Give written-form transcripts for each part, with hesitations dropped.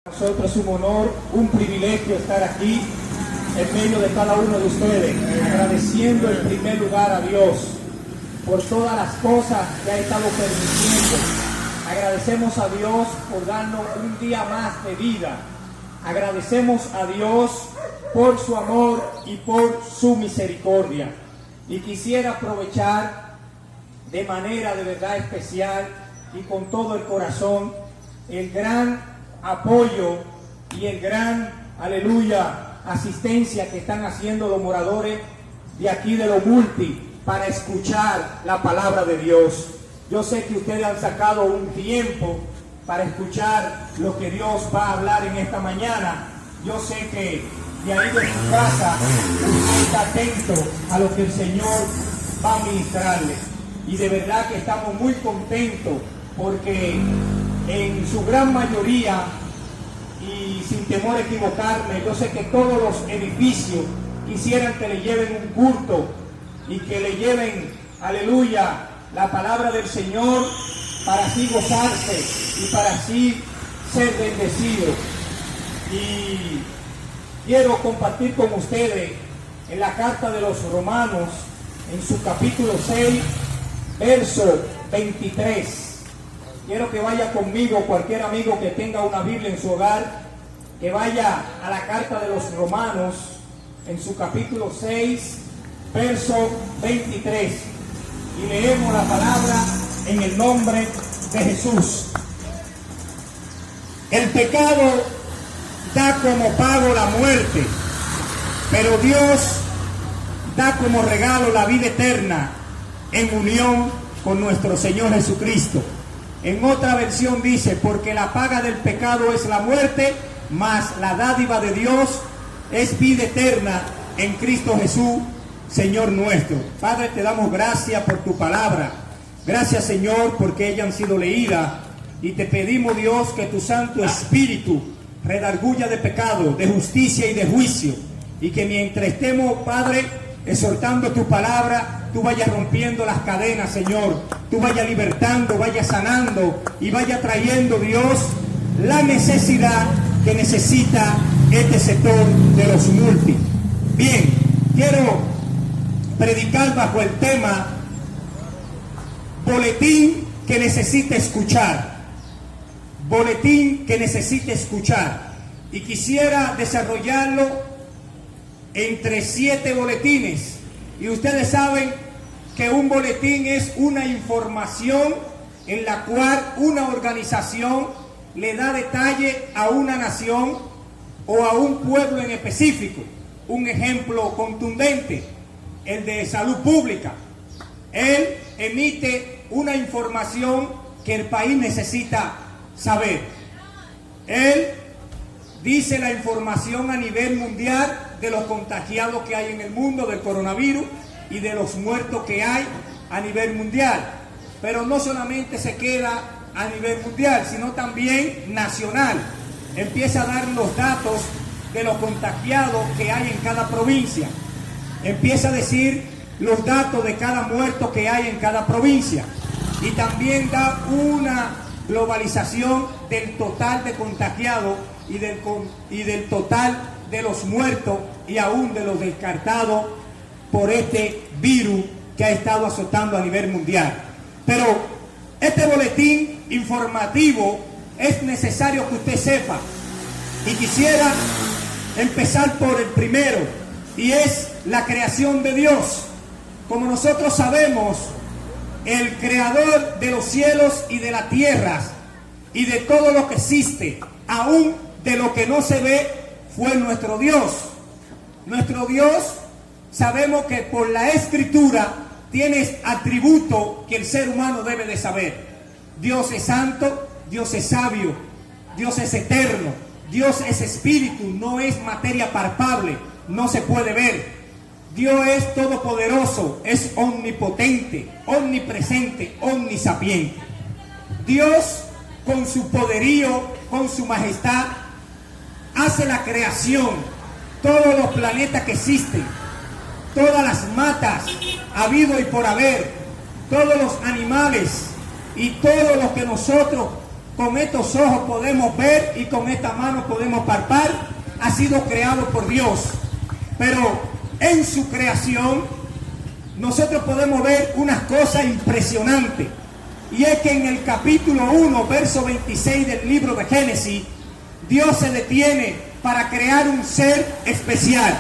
Nosotros es un honor, un privilegio estar aquí en medio de cada uno de ustedes, agradeciendo en primer lugar a Dios por todas las cosas que ha estado permitiendo. Agradecemos a Dios por darnos un día más de vida. Agradecemos a Dios por su amor y por su misericordia. Y quisiera aprovechar de manera de verdad especial y con todo el corazón el gran apoyo y el gran, aleluya, asistencia que están haciendo los moradores de aquí de Los Multi para escuchar la palabra de Dios. Yo sé que ustedes han sacado un tiempo para escuchar lo que Dios va a hablar en esta mañana. Yo sé que de ahí de su casa usted está atento a lo que el Señor va a ministrarle. Y de verdad que estamos muy contentos porque en su gran mayoría, y sin temor a equivocarme, yo sé que todos los edificios quisieran que le lleven un culto y que le lleven, aleluya, la palabra del Señor para así gozarse y para así ser bendecido. Y quiero compartir con ustedes en la carta de los Romanos, en su capítulo 6, verso 23. Quiero que vaya conmigo cualquier amigo que tenga una Biblia en su hogar, que vaya a la carta de los Romanos, en su capítulo 6, verso 23. Y leemos la palabra en el nombre de Jesús. El pecado da como pago la muerte, pero Dios da como regalo la vida eterna en unión con nuestro Señor Jesucristo. En otra versión dice, porque la paga del pecado es la muerte, mas la dádiva de Dios es vida eterna en Cristo Jesús, Señor nuestro. Padre, te damos gracias por tu palabra. Gracias, Señor, porque ellas han sido leídas. Y te pedimos, Dios, que tu Santo Espíritu redarguya de pecado, de justicia y de juicio. Y que mientras estemos, Padre, exhortando tu palabra, tú vayas rompiendo las cadenas, Señor. Tú vayas libertando, vayas sanando y vayas trayendo, Dios, la necesidad que necesita este sector de Los Multi. Bien, quiero predicar bajo el tema boletín que necesita escuchar. Boletín que necesita escuchar. Y quisiera desarrollarlo entre 7 boletines. Y ustedes saben que un boletín es una información en la cual una organización le da detalle a una nación o a un pueblo en específico. Un ejemplo contundente, el de salud pública. Él emite una información que el país necesita saber. Él dice la información a nivel mundial de los contagiados que hay en el mundo del coronavirus y de los muertos que hay a nivel mundial. Pero no solamente se queda a nivel mundial, sino también nacional. Empieza a dar los datos de los contagiados que hay en cada provincia. Empieza a decir los datos de cada muerto que hay en cada provincia. Y también da una globalización del total de contagiados y del total de los muertos y aún de los descartados por este virus que ha estado azotando a nivel mundial. Pero este boletín informativo es necesario que usted sepa. Y quisiera empezar por el primero, y es la creación de Dios. Como nosotros sabemos, el creador de los cielos y de la tierra y de todo lo que existe, aún de lo que no se ve, fue nuestro Dios. Nuestro Dios, sabemos que por la Escritura tiene atributos que el ser humano debe de saber. Dios es santo, Dios es sabio, Dios es eterno, Dios es espíritu, no es materia palpable, no se puede ver. Dios es todopoderoso, es omnipotente, omnipresente, omnisapiente. Dios, con su poderío, con su majestad, hace la creación, todos los planetas que existen, todas las matas, habido y por haber, todos los animales y todo lo que nosotros con estos ojos podemos ver y con esta mano podemos palpar, ha sido creado por Dios. Pero en su creación nosotros podemos ver unas cosas impresionantes. Y es que en el capítulo 1, verso 26 del libro de Génesis, Dios se detiene para crear un ser especial,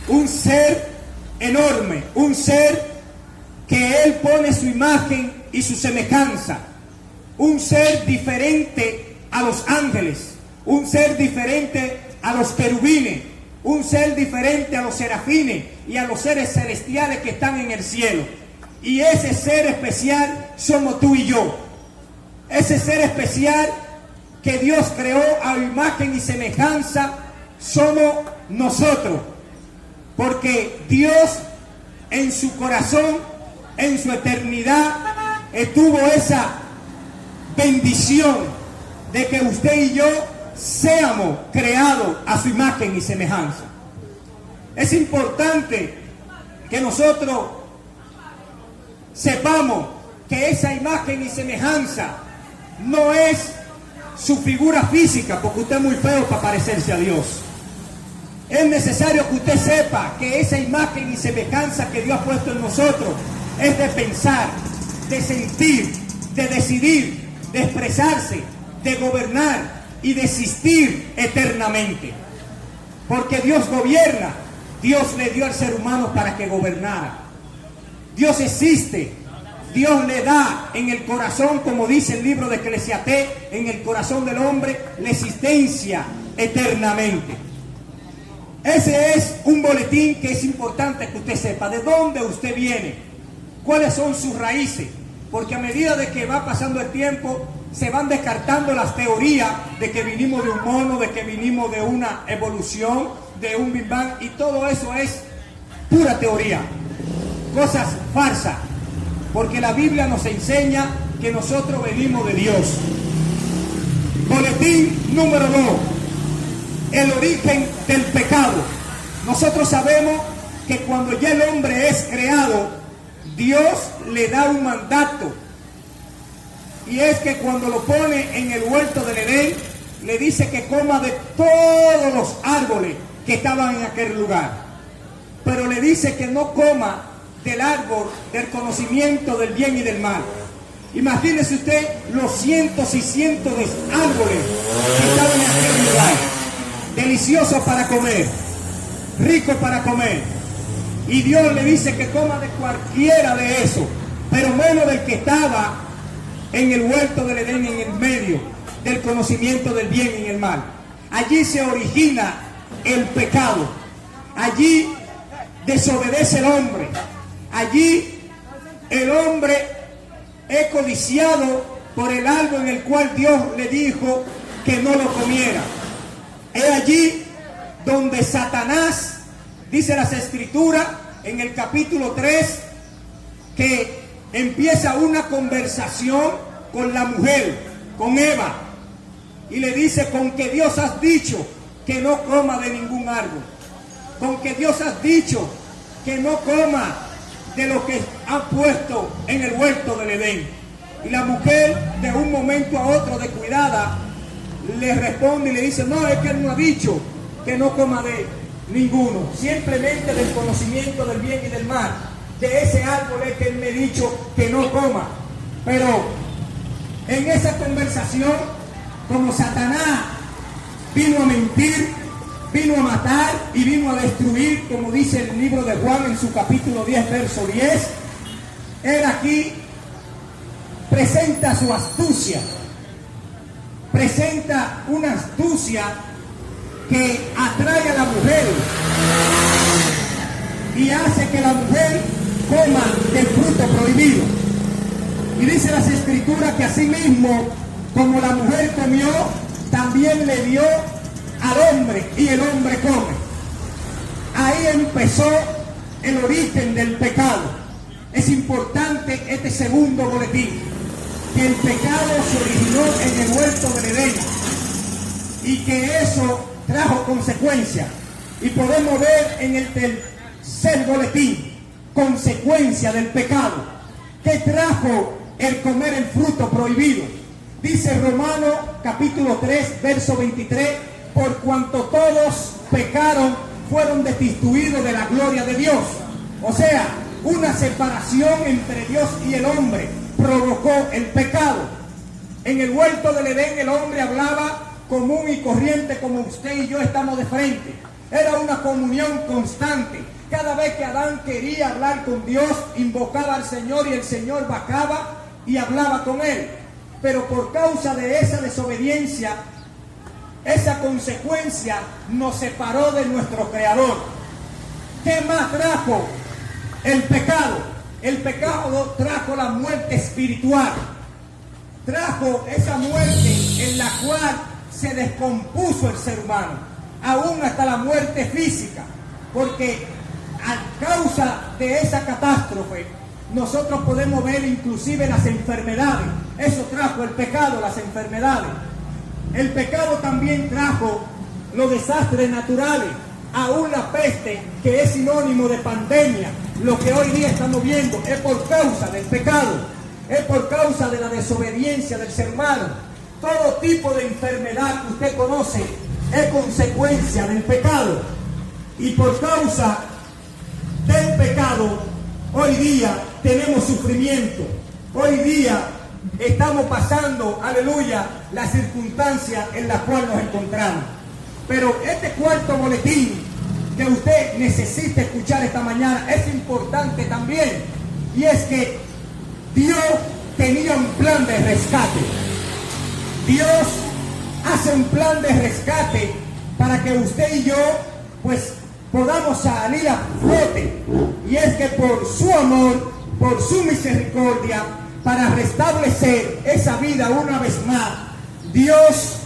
un ser enorme, un ser que Él pone su imagen y su semejanza, un ser diferente a los ángeles, un ser diferente a los querubines, un ser diferente a los serafines y a los seres celestiales que están en el cielo. Y ese ser especial somos tú y yo. Ese ser especial que Dios creó a imagen y semejanza somos nosotros. Porque Dios en su corazón, en su eternidad, tuvo esa bendición de que usted y yo seamos creados a su imagen y semejanza. Es importante que nosotros sepamos que esa imagen y semejanza no es su figura física, porque usted es muy feo para parecerse a Dios. Es necesario que usted sepa que esa imagen y semejanza que Dios ha puesto en nosotros es de pensar, de sentir, de decidir, de expresarse, de gobernar y de existir eternamente. Porque Dios gobierna, Dios le dio al ser humano para que gobernara. Dios existe, Dios le da en el corazón, como dice el libro de Eclesiastés, en el corazón del hombre, la existencia eternamente. Ese es un boletín que es importante que usted sepa de dónde usted viene, cuáles son sus raíces, porque a medida de que va pasando el tiempo, se van descartando las teorías de que vinimos de un mono, de que vinimos de una evolución, de un Big Bang, y todo eso es pura teoría, cosas falsas, porque la Biblia nos enseña que nosotros venimos de Dios. Boletín número 2, el origen del pecado. Nosotros sabemos que cuando ya el hombre es creado, Dios le da un mandato, y es que cuando lo pone en el huerto del Edén, le dice que coma de todos los árboles que estaban en aquel lugar, pero le dice que no coma del árbol del conocimiento del bien y del mal. Imagínese usted los cientos y cientos de árboles que estaban en aquel lugar, deliciosos para comer, ricos para comer, y Dios le dice que coma de cualquiera de esos, pero menos del que estaba en el huerto del Edén, en el medio del conocimiento del bien y el mal. Allí se origina el pecado, allí desobedece el hombre, allí el hombre es codiciado por el árbol en el cual Dios le dijo que no lo comiera. Es allí donde Satanás, dice las Escrituras en el capítulo 3, que empieza una conversación con la mujer, con Eva, y le dice: con que Dios has dicho que no coma de ningún árbol, con que Dios has dicho que no coma de lo que ha puesto en el huerto del Edén. Y la mujer, de un momento a otro, de cuidada, le responde y le dice: no, es que Él no ha dicho que no coma de ninguno, simplemente del conocimiento del bien y del mal. De ese árbol es que Él me ha dicho que no coma. Pero en esa conversación, como Satanás vino a mentir, vino a matar y vino a destruir, como dice el libro de Juan en su capítulo 10, verso 10, Él aquí presenta su astucia, presenta una astucia que atrae a la mujer y hace que la mujer coma del fruto prohibido. Y dice las Escrituras que así mismo, como la mujer comió, también le dio al hombre, y el hombre come. Ahí empezó el origen del pecado. Es importante este segundo boletín, que el pecado se originó en el huerto del Edén y que eso trajo consecuencias. Y podemos ver en el tercer boletín consecuencia del pecado. ¿Qué trajo el comer el fruto prohibido? Dice Romanos capítulo 3, verso 23, por cuanto todos pecaron, fueron destituidos de la gloria de Dios. O sea, una separación entre Dios y el hombre provocó el pecado. En el huerto del Edén el hombre hablaba común y corriente como usted y yo estamos de frente. Era una comunión constante. Cada vez que Adán quería hablar con Dios, invocaba al Señor y el Señor bajaba y hablaba con él. Pero por causa de esa desobediencia, esa consecuencia nos separó de nuestro Creador. ¿Qué más trajo el pecado? El pecado trajo la muerte espiritual. Trajo esa muerte en la cual se descompuso el ser humano, aún hasta la muerte física, porque a causa de esa catástrofe nosotros podemos ver inclusive las enfermedades. Eso trajo el pecado, las enfermedades. El pecado también trajo los desastres naturales, aún la peste, que es sinónimo de pandemia. Lo que hoy día estamos viendo es por causa del pecado, es por causa de la desobediencia del ser humano. Todo tipo de enfermedad que usted conoce es consecuencia del pecado. Y por causa del pecado, hoy día tenemos sufrimiento. Hoy día estamos pasando, aleluya, la circunstancia en la cual nos encontramos. Pero este cuarto boletín que usted necesita escuchar esta mañana es importante también. Y es que Dios tenía un plan de rescate. Dios hace un plan de rescate para que usted y yo pues podamos salir a flote. Y es que por su amor, por su misericordia, para restablecer esa vida una vez más, Dios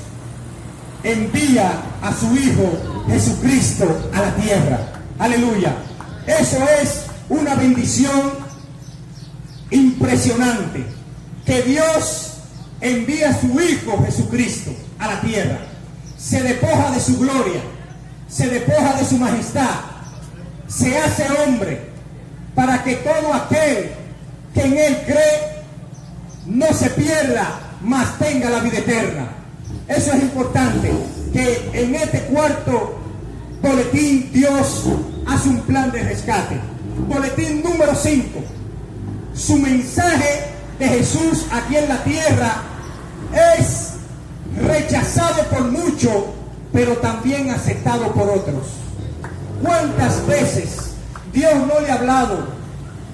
envía a su Hijo Jesucristo a la tierra. Aleluya. Eso es una bendición impresionante, que Dios envía a su Hijo Jesucristo a la tierra. Se despoja de su gloria, se despoja de su majestad, se hace hombre para que todo aquel que en Él cree no se pierda, mas tenga la vida eterna. Eso es importante, que en este cuarto boletín Dios hace un plan de rescate. Boletín número 5. Su mensaje de Jesús aquí en la tierra es rechazado por muchos, pero también aceptado por otros. ¿Cuántas veces Dios no le ha hablado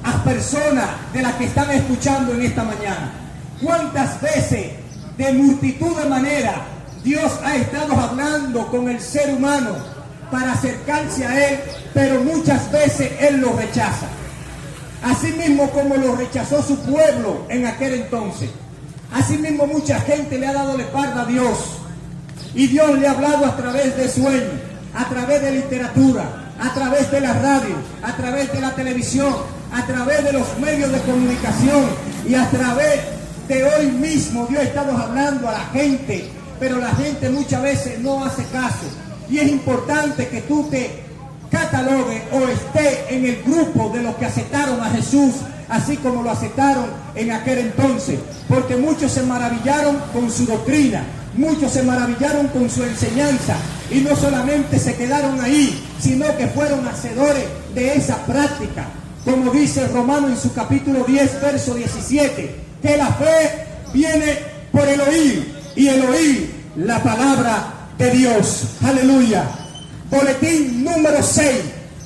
a personas de las que están escuchando en esta mañana? ¿Cuántas veces, de multitud de maneras, Dios ha estado hablando con el ser humano para acercarse a Él, pero muchas veces Él lo rechaza? Así mismo como lo rechazó su pueblo en aquel entonces. Así mismo mucha gente le ha dado la espalda a Dios. Y Dios le ha hablado a través de sueños, a través de literatura, a través de la radio, a través de la televisión, a través de los medios de comunicación y a través de hoy mismo. Dios ha estado hablando a la gente, pero la gente muchas veces no hace caso. Y es importante que tú te catalogue o esté en el grupo de los que aceptaron a Jesús, así como lo aceptaron en aquel entonces, porque muchos se maravillaron con su doctrina, muchos se maravillaron con su enseñanza, y no solamente se quedaron ahí, sino que fueron hacedores de esa práctica, como dice Romanos en su capítulo 10, verso 17, que la fe viene por el oír, y el oír la palabra de Dios. Aleluya. Boletín número 6.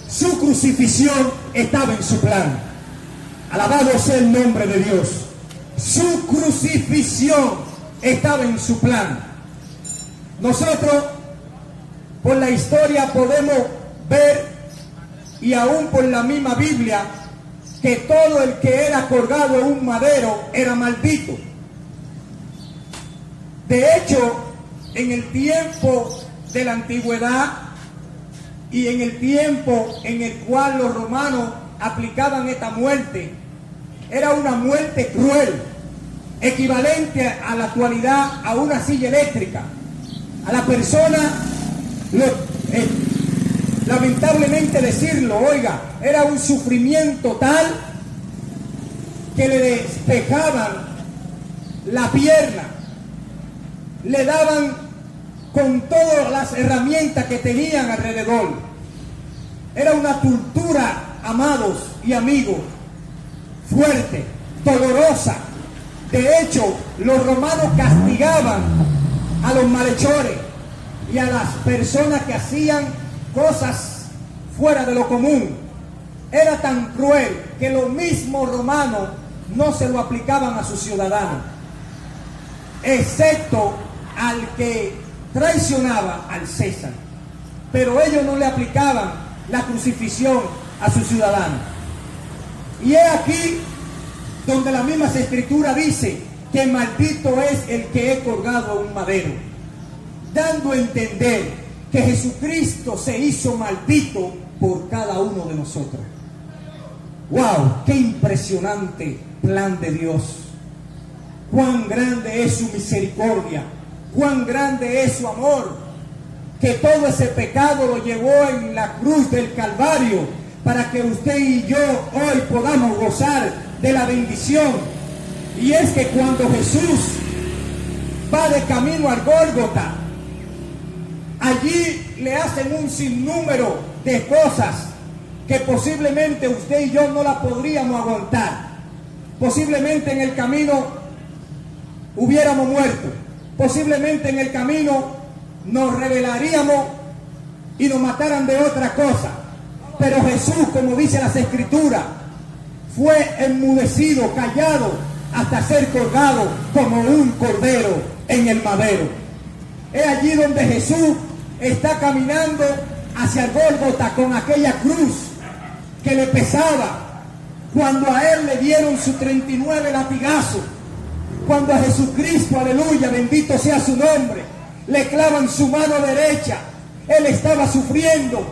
Su crucifixión estaba en su plan. Alabado sea el nombre de Dios. Su crucifixión estaba en su plan. Nosotros, por la historia, podemos ver, y aún por la misma Biblia, que todo el que era colgado en un madero era maldito. De hecho, en el tiempo de la antigüedad y en el tiempo en el cual los romanos aplicaban esta muerte, era una muerte cruel, equivalente a la actualidad a una silla eléctrica. A la persona, lamentablemente decirlo, oiga, era un sufrimiento tal que le despejaban la pierna, le daban con todas las herramientas que tenían alrededor. Era una cultura, amados y amigos, fuerte, dolorosa. De hecho, los romanos castigaban a los malhechores y a las personas que hacían cosas fuera de lo común. Era tan cruel que los mismos romanos no se lo aplicaban a sus ciudadanos, excepto al que traicionaba al César. Pero ellos no le aplicaban la crucifixión a sus ciudadanos. Y es aquí donde la misma Escritura dice que maldito es el que es colgado a un madero, dando a entender que Jesucristo se hizo maldito por cada uno de nosotros. ¡Wow! ¡Qué impresionante plan de Dios! ¡Cuán grande es su misericordia! ¡Cuán grande es su amor! Que todo ese pecado lo llevó en la cruz del Calvario para que usted y yo hoy podamos gozar de la bendición. Y es que cuando Jesús va de camino al Gólgota, allí le hacen un sinnúmero de cosas que posiblemente usted y yo no la podríamos aguantar. Posiblemente en el camino hubiéramos muerto. Posiblemente en el camino nos rebelaríamos y nos mataran de otra cosa. Pero Jesús, como dice las Escrituras, fue enmudecido, callado, hasta ser colgado como un cordero en el madero. Es allí donde Jesús está caminando hacia el Gólgota con aquella cruz que le pesaba, cuando a él le dieron sus 39 latigazos, cuando a Jesucristo, aleluya, bendito sea su nombre, le clavan su mano derecha. Él estaba sufriendo,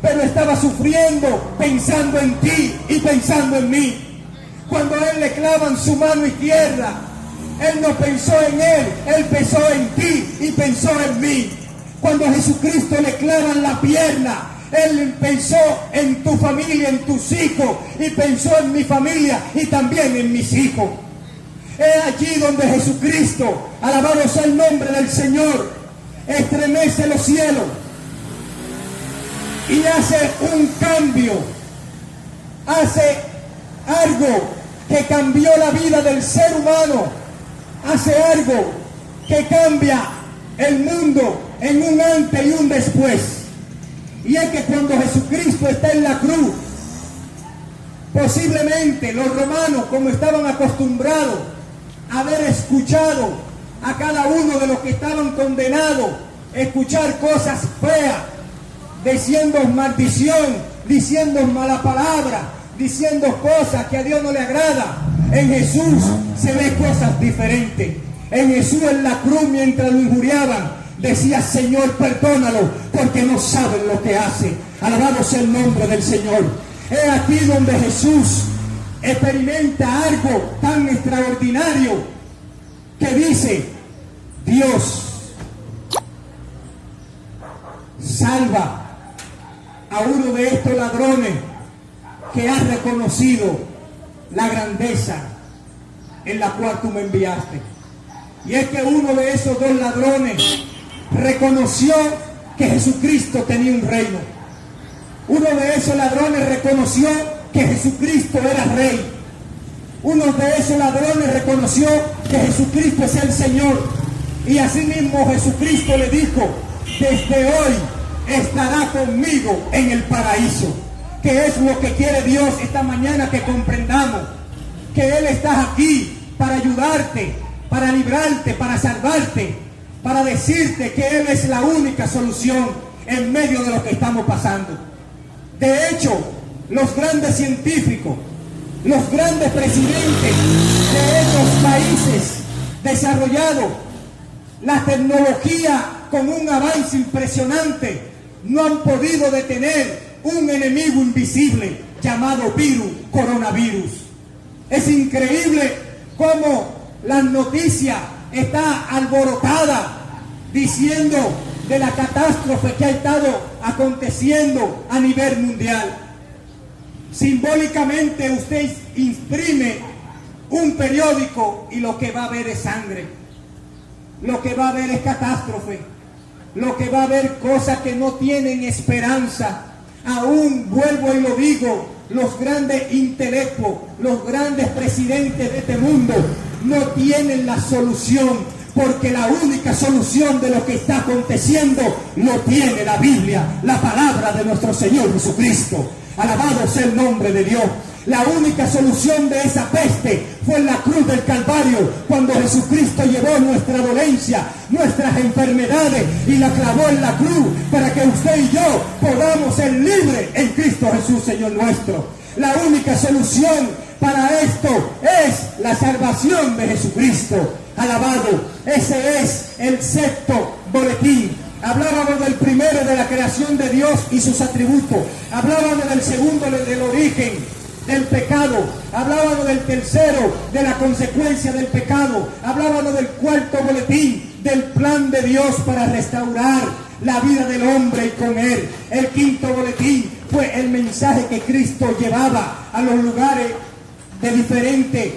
pero estaba sufriendo pensando en ti y pensando en mí. Cuando a él le clavan su mano izquierda, él no pensó en él pensó en ti y pensó en mí. Cuando a Jesucristo le clavan la pierna, él pensó en tu familia, en tus hijos, y pensó en mi familia y también en mis hijos. Es allí donde Jesucristo, alabado sea el nombre del Señor, estremece los cielos y hace un cambio, hace algo que cambió la vida del ser humano, hace algo que cambia el mundo en un antes y un después. Y es que cuando Jesucristo está en la cruz, posiblemente los romanos, como estaban acostumbrados a haber escuchado a cada uno de los que estaban condenados, escuchar cosas feas, diciendo maldición, diciendo mala palabra, diciendo cosas que a Dios no le agrada. En Jesús se ve cosas diferentes. En Jesús en la cruz, mientras lo injuriaban, decía: Señor, perdónalo, porque no saben lo que hace. Alabado sea el nombre del Señor. Es aquí donde Jesús experimenta algo tan extraordinario que dice: Dios salva a uno de estos ladrones que ha reconocido la grandeza en la cual tú me enviaste. Y es que uno de esos dos ladrones reconoció que Jesucristo tenía un reino. Uno de esos ladrones reconoció que Jesucristo era rey. Uno de esos ladrones reconoció que Jesucristo es el Señor. Y asimismo Jesucristo le dijo: desde hoy estará conmigo en el paraíso. Que es lo que quiere Dios esta mañana, que comprendamos que Él está aquí para ayudarte, para librarte, para salvarte, para decirte que Él es la única solución en medio de lo que estamos pasando. De hecho, los grandes científicos, los grandes presidentes de estos países desarrollados, la tecnología con un avance impresionante, no han podido detener un enemigo invisible llamado virus, coronavirus. Es increíble cómo la noticia está alborotada diciendo de la catástrofe que ha estado aconteciendo a nivel mundial. Simbólicamente usted imprime un periódico y lo que va a ver es sangre. lo que va a haber es catástrofe, lo que va a haber cosas que no tienen esperanza. Aún vuelvo y lo digo, los grandes intelectos, los grandes presidentes de este mundo no tienen la solución, porque la única solución de lo que está aconteciendo lo tiene la Biblia, la palabra de nuestro Señor Jesucristo. Alabado sea el nombre de Dios. La única solución de esa peste fue en la cruz del Calvario, cuando Jesucristo llevó nuestra dolencia, nuestras enfermedades y la clavó en la cruz para que usted y yo podamos ser libres en Cristo Jesús, Señor nuestro. La única solución para esto es la salvación de Jesucristo. Alabado. Ese es el sexto boletín. Hablábamos del primero, de la creación de Dios y sus atributos. Hablábamos del segundo, del origen del pecado. Hablábamos del tercero, de la consecuencia del pecado. Hablábamos del cuarto boletín, del plan de Dios para restaurar la vida del hombre y con él. El quinto boletín fue el mensaje que Cristo llevaba a los lugares de diferentes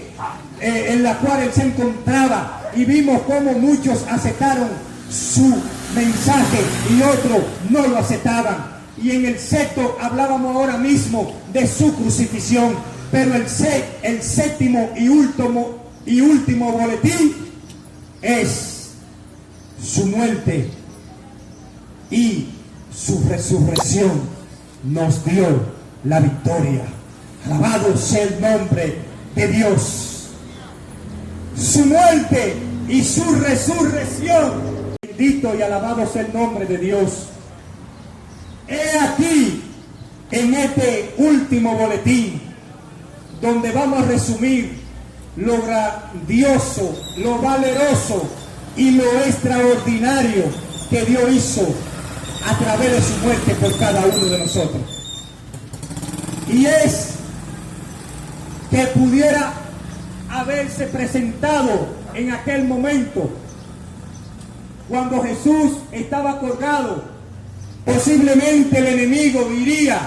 en la cual él se encontraba, y vimos cómo muchos aceptaron su mensaje y otros no lo aceptaban. Y en el sexto hablábamos ahora mismo de su crucifixión, pero el séptimo y último boletín es su muerte y su resurrección. Nos dio la victoria. Alabado sea el nombre de Dios. Su muerte y su resurrección. Bendito y alabado sea el nombre de Dios. He aquí, en este último boletín, donde vamos a resumir lo grandioso, lo valeroso y lo extraordinario que Dios hizo a través de su muerte por cada uno de nosotros. Y es que pudiera haberse presentado en aquel momento, cuando Jesús estaba colgado. Posiblemente el enemigo diría: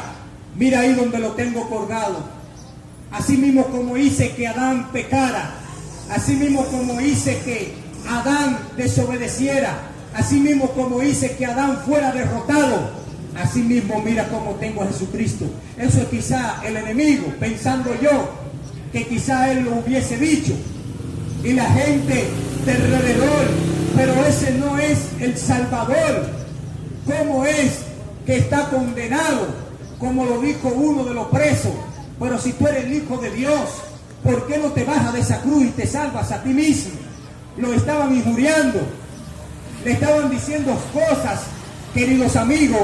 mira ahí donde lo tengo colgado. Así mismo como hice que Adán pecara, así mismo como hice que Adán desobedeciera, así mismo como hice que Adán fuera derrotado, así mismo mira cómo tengo a Jesucristo. Eso es quizá el enemigo, pensando yo que quizá él lo hubiese dicho, y la gente de alrededor, pero ese no es el Salvador. ¿Cómo es que está condenado? Como lo dijo uno de los presos: pero si tú eres el Hijo de Dios, ¿por qué no te bajas de esa cruz y te salvas a ti mismo? Lo estaban injuriando, le estaban diciendo cosas, queridos amigos,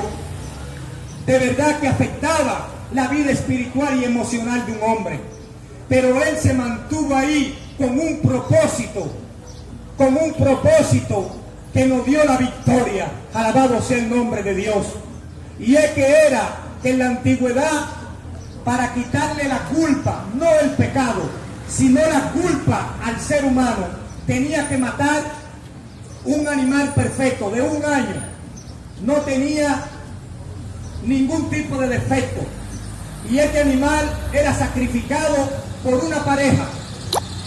de verdad que afectaba la vida espiritual y emocional de un hombre. Pero él se mantuvo ahí con un propósito que nos dio la victoria. Alabado sea el nombre de Dios. Y es que era que en la antigüedad, para quitarle la culpa, no el pecado, sino la culpa al ser humano, tenía que matar un animal perfecto de 1 año. No tenía ningún tipo de defecto. Y este animal era sacrificado por una pareja,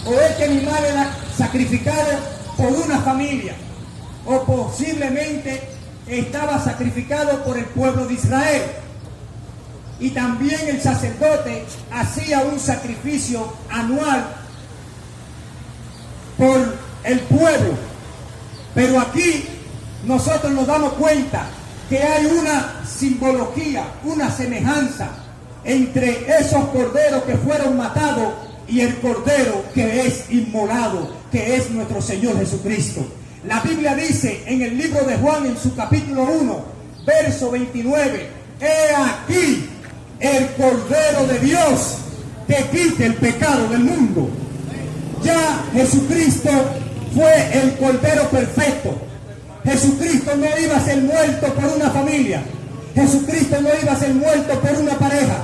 o este animal era sacrificado por una familia, o posiblemente estaba sacrificado por el pueblo de Israel. Y también el sacerdote hacía un sacrificio anual por el pueblo. Pero aquí nosotros nos damos cuenta que hay una simbología, una semejanza entre esos corderos que fueron matados y el cordero que es inmolado, que es nuestro Señor Jesucristo. La Biblia dice en el libro de Juan, en su capítulo 1, verso 29, he aquí el Cordero de Dios que quita el pecado del mundo. Ya Jesucristo fue el Cordero perfecto. Jesucristo no iba a ser muerto por una familia. Jesucristo no iba a ser muerto por una pareja.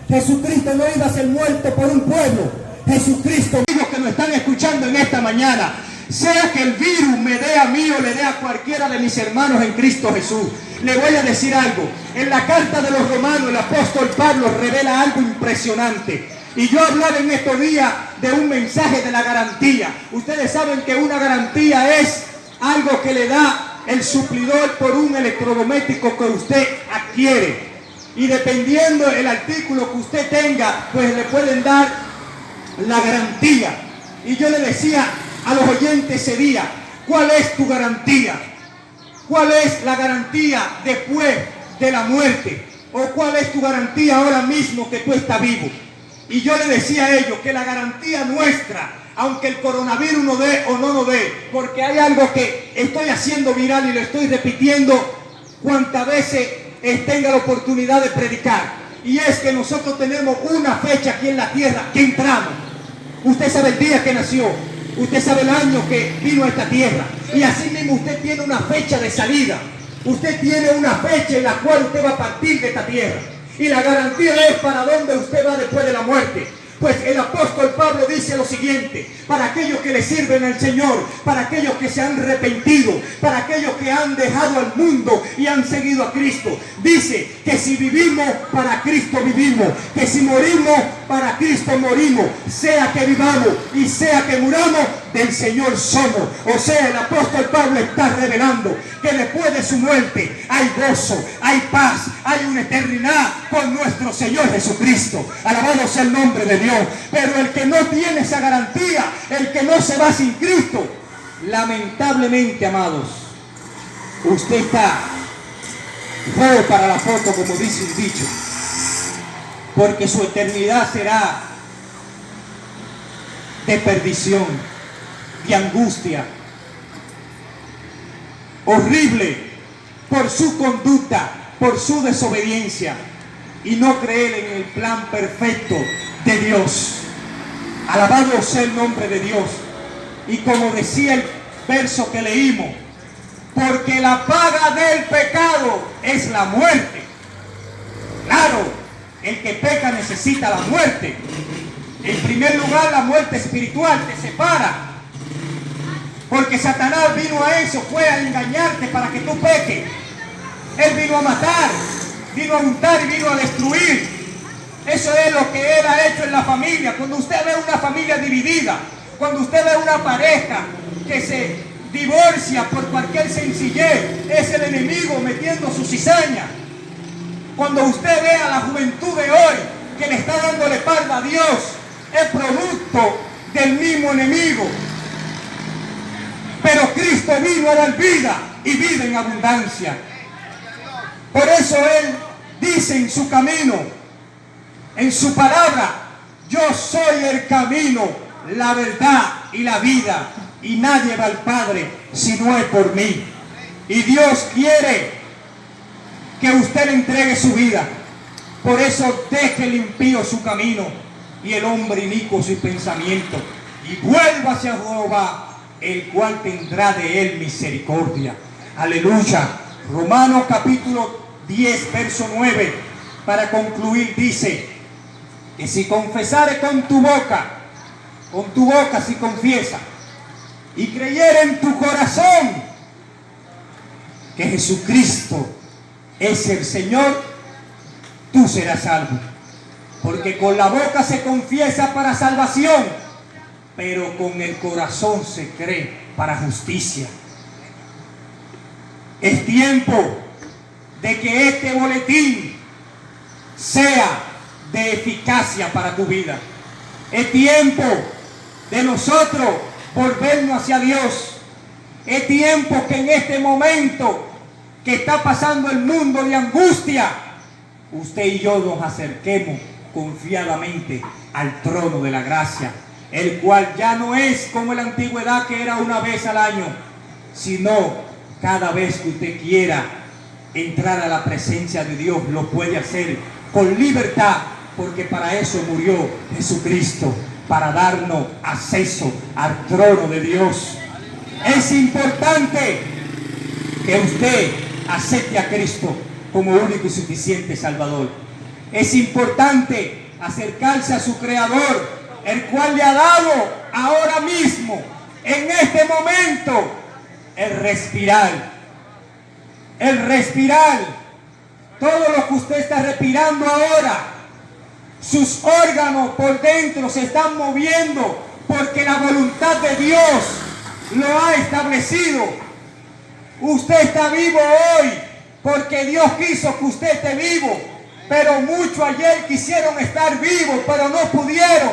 Jesucristo no iba a ser muerto por un pueblo. Jesucristo, amigos que nos están escuchando en esta mañana, sea que el virus me dé a mí o le dé a cualquiera de mis hermanos en Cristo Jesús, le voy a decir algo. En la carta de los Romanos, el apóstol Pablo revela algo impresionante. Y yo hablaba en estos días de un mensaje de la garantía. Ustedes saben que una garantía es algo que le da el suplidor por un electrodoméstico que usted adquiere. Y dependiendo el artículo que usted tenga, pues le pueden dar la garantía. Y yo le decía a los oyentes ese día, ¿cuál es tu garantía? ¿Cuál es la garantía después de la muerte? ¿O cuál es tu garantía ahora mismo que tú estás vivo? Y yo le decía a ellos que la garantía nuestra, aunque el coronavirus nos dé o no nos dé, porque hay algo que estoy haciendo viral y lo estoy repitiendo cuantas veces tenga la oportunidad de predicar, y es que nosotros tenemos una fecha aquí en la tierra que entramos. Usted sabe el día que nació, usted sabe el año que vino a esta tierra, y así mismo usted tiene una fecha de salida. Usted tiene una fecha en la cual usted va a partir de esta tierra, y la garantía es para dónde usted va después de la muerte. Pues el apóstol Pablo dice lo siguiente: para aquellos que le sirven al Señor, para aquellos que se han arrepentido, para aquellos que han dejado al mundo y han seguido a Cristo, dice que si vivimos, para Cristo vivimos, que si morimos, para Cristo morimos, sea que vivamos y sea que muramos, del Señor somos. O sea, el apóstol Pablo está revelando que después de su muerte hay gozo, hay paz, hay una eternidad con nuestro Señor Jesucristo. Alabado sea el nombre de Dios. Pero el que no tiene esa garantía, el que no se va sin Cristo, lamentablemente, amados, usted está feo para la foto, como dice el dicho, porque su eternidad será de perdición, de angustia, horrible, por su conducta, por su desobediencia y no creer en el plan perfecto de Dios. Alabado sea el nombre de Dios. Y como decía el verso que leímos, porque la paga del pecado es la muerte. Claro, el que peca necesita la muerte. En primer lugar, la muerte espiritual te separa, porque Satanás vino a eso, fue a engañarte para que tú peques. Él vino a matar, vino a untar y vino a destruir. Eso es lo que él ha hecho en la familia. Cuando usted ve una familia dividida, cuando usted ve una pareja que se divorcia por cualquier sencillez, es el enemigo metiendo su cizaña. Cuando usted ve a la juventud de hoy que le está dando la espalda a Dios, es producto del mismo enemigo. Pero Cristo vino a dar vida y vida en abundancia. Por eso Él dice en su camino, en su palabra: yo soy el camino, la verdad y la vida, y nadie va al Padre si no es por mí. Y Dios quiere que usted le entregue su vida. Por eso deje el impío su camino y el hombre inicuo su pensamiento, y vuelva hacia Jehová, el cual tendrá de él misericordia. Aleluya. Romanos capítulo 10, verso 9, para concluir, dice que si confesare con tu boca si confiesa, y creyere en tu corazón que Jesucristo es el Señor, tú serás salvo. Porque con la boca se confiesa para salvación, pero con el corazón se cree para justicia. Es tiempo de que este boletín sea de eficacia para tu vida. Es tiempo de nosotros volvernos hacia Dios. Es tiempo que en este momento que está pasando el mundo de angustia, usted y yo nos acerquemos confiadamente al trono de la gracia, el cual ya no es como en la antigüedad, que era una vez al año, sino cada vez que usted quiera entrar a la presencia de Dios, lo puede hacer con libertad, porque para eso murió Jesucristo, para darnos acceso al trono de Dios. Es importante que usted acepte a Cristo como único y suficiente Salvador. Es importante acercarse a su Creador, el cual le ha dado ahora mismo, en este momento, el respirar. El respirar. Todo lo que usted está respirando ahora, sus órganos por dentro se están moviendo porque la voluntad de Dios lo ha establecido. Usted está vivo hoy porque Dios quiso que usted esté vivo. Pero muchos ayer quisieron estar vivos, pero no pudieron.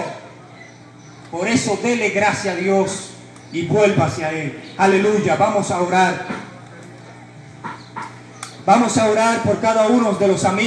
Por eso dele gracias a Dios y vuelva hacia Él. Aleluya. Vamos a orar. Vamos a orar por cada uno de los amigos.